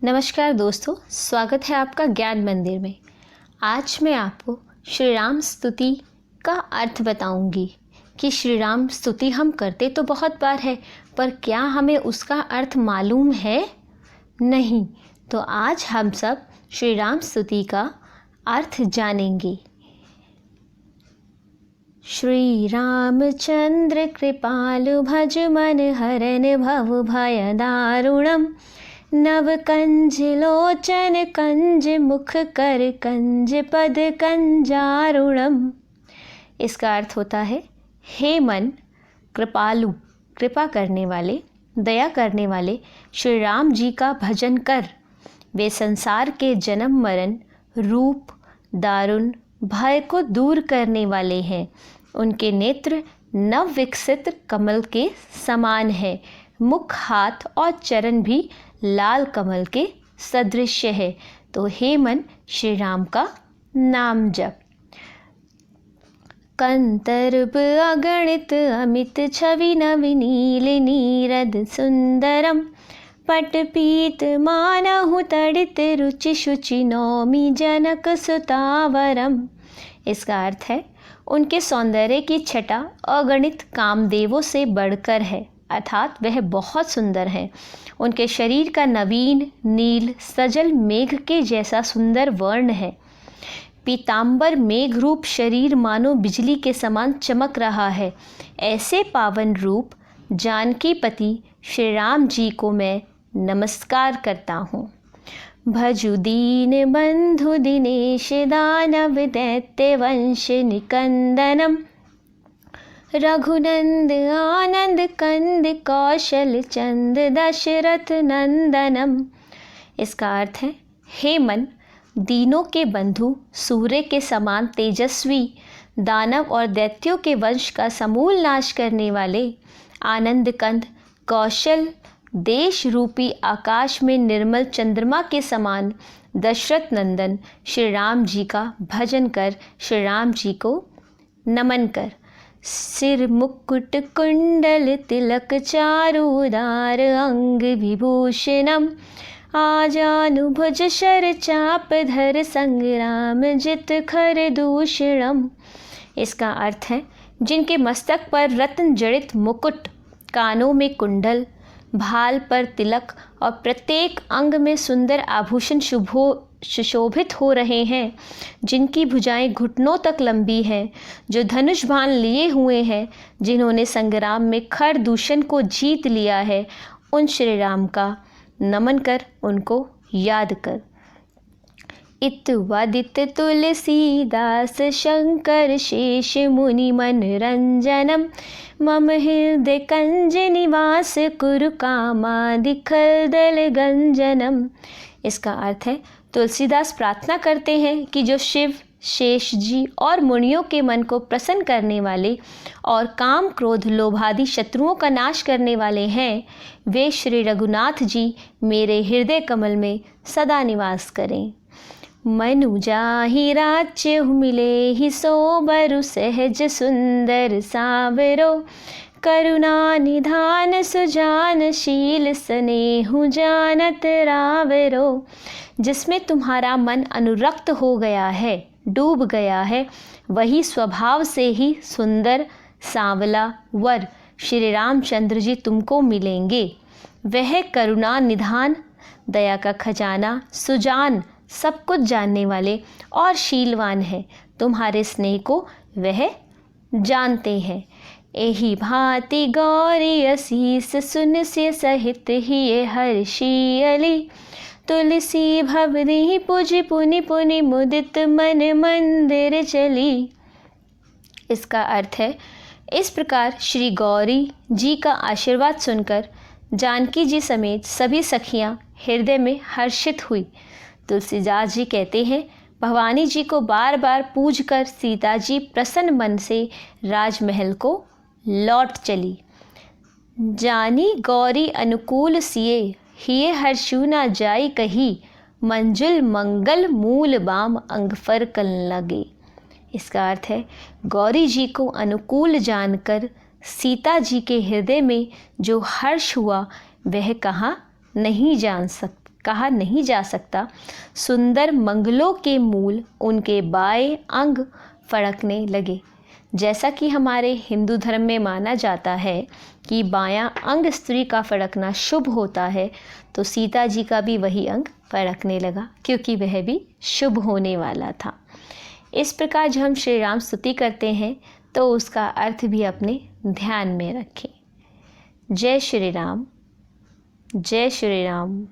नमस्कार दोस्तों, स्वागत है आपका ज्ञान मंदिर में। आज मैं आपको श्री राम स्तुति का अर्थ बताऊंगी कि श्री राम स्तुति हम करते तो बहुत बार है, पर क्या हमें उसका अर्थ मालूम है? नहीं। तो आज हम सब श्री राम स्तुति का अर्थ जानेंगे। श्री रामचंद्र कृपालु भज मन हरन भव भय दारुणम, नव कंज लोचन कंज मुख कर कंज पद कंजारुणम। इसका अर्थ होता है, हे मन कृपालु, कृपा करने वाले, दया करने वाले श्री राम जी का भजन कर। वे संसार के जन्म मरण रूप दारुण भय को दूर करने वाले हैं। उनके नेत्र नव विकसित कमल के समान है। मुख, हाथ और चरण भी लाल कमल के सदृश है। तो हे मन, श्री राम का नाम जप। कंतर्प अगणित अमित छवि नवनील नीरद सुंदरम, पट पीत मानहु तड़ित रुचि शुचि नौमि जनक सुतावरम। इसका अर्थ है, उनके सौंदर्य की छटा अगणित कामदेवों से बढ़कर है, अर्थात वह बहुत सुंदर है। उनके शरीर का नवीन नील सजल मेघ के जैसा सुंदर वर्ण है। पीतांबर मेघ रूप शरीर मानो बिजली के समान चमक रहा है। ऐसे पावन रूप जानकी पति श्री राम जी को मैं नमस्कार करता हूँ। भजु दीन बंधु दिनेश दानव दैत्य वंश निकंदनम, रघुनंद आनंद कंद कौशल चंद दशरथ नंदनम। इसका अर्थ है, हे मन, दीनों के बंधु, सूर्य के समान तेजस्वी, दानव और दैत्यों के वंश का समूल नाश करने वाले, आनंद कंद कौशल देश रूपी आकाश में निर्मल चंद्रमा के समान दशरथ नंदन श्री राम जी का भजन कर, श्री राम जी को नमन कर। सिर मुकुट कुंडल तिलक चारु उदार अंग विभूषणम, आजानुभुज शर चाप धर संग्राम जित खर दूषणम। इसका अर्थ है, जिनके मस्तक पर रत्न जड़ित मुकुट, कानों में कुंडल, भाल पर तिलक और प्रत्येक अंग में सुंदर आभूषण सुशोभित हो रहे हैं, जिनकी भुजाएं घुटनों तक लंबी हैं, जो धनुष बाण लिए हुए हैं, जिन्होंने संग्राम में खर दूषण को जीत लिया है, उन श्री राम का नमन कर, उनको याद कर। इत्वादित तुलसीदास शंकर शेष मुनि मनरंजनम, मम हृदय कंज निवास कुरु कामादि खलदल गंजनम। इसका अर्थ है, तुलसीदास प्रार्थना करते हैं कि जो शिव, शेष जी और मुनियों के मन को प्रसन्न करने वाले और काम क्रोध लोभादि शत्रुओं का नाश करने वाले हैं, वे श्री रघुनाथ जी मेरे हृदय कमल में सदा निवास करें। मनु जाहि राज्य मिले ही सोबरु सहज सुंदर सावरो, करुणा निधान सुजान शील स्नेहु जानत रावरो। जिसमें तुम्हारा मन अनुरक्त हो गया है, डूब गया है, वही स्वभाव से ही सुंदर सांवला वर श्री रामचंद्र जी तुमको मिलेंगे। वह करुणा निधान, दया का खजाना, सुजान, सब कुछ जानने वाले और शीलवान है। तुम्हारे स्नेह को वह जानते हैं। एहि भांति गौरी असीस सुन से सहित ही हर्षी अली, तुलसी भवरी पुज पुनि पुनि मुदित मन मंदिर चली। इसका अर्थ है, इस प्रकार श्री गौरी जी का आशीर्वाद सुनकर जानकी जी समेत सभी सखियां हृदय में हर्षित हुई। तुलसीदास जी कहते हैं, भवानी जी को बार बार पूज कर सीता जी प्रसन्न मन से राजमहल को लौट चली। जानी गौरी अनुकूल सिए, हिये हर्षु ना जाई कही, मंजुल मंगल मूल बाम अंग फर कल लगे। इसका अर्थ है, गौरी जी को अनुकूल जानकर सीता जी के हृदय में जो हर्ष हुआ, वह कहाँ नहीं जान सकते। कहा नहीं जा सकता, सुंदर मंगलों के मूल उनके बाएं अंग फड़कने लगे। जैसा कि हमारे हिंदू धर्म में माना जाता है कि बायां अंग स्त्री का फड़कना शुभ होता है, तो सीता जी का भी वही अंग फड़कने लगा क्योंकि वह भी शुभ होने वाला था। इस प्रकार जब हम श्री राम स्तुति करते हैं तो उसका अर्थ भी अपने ध्यान में रखें। जय श्री राम, जय श्री राम।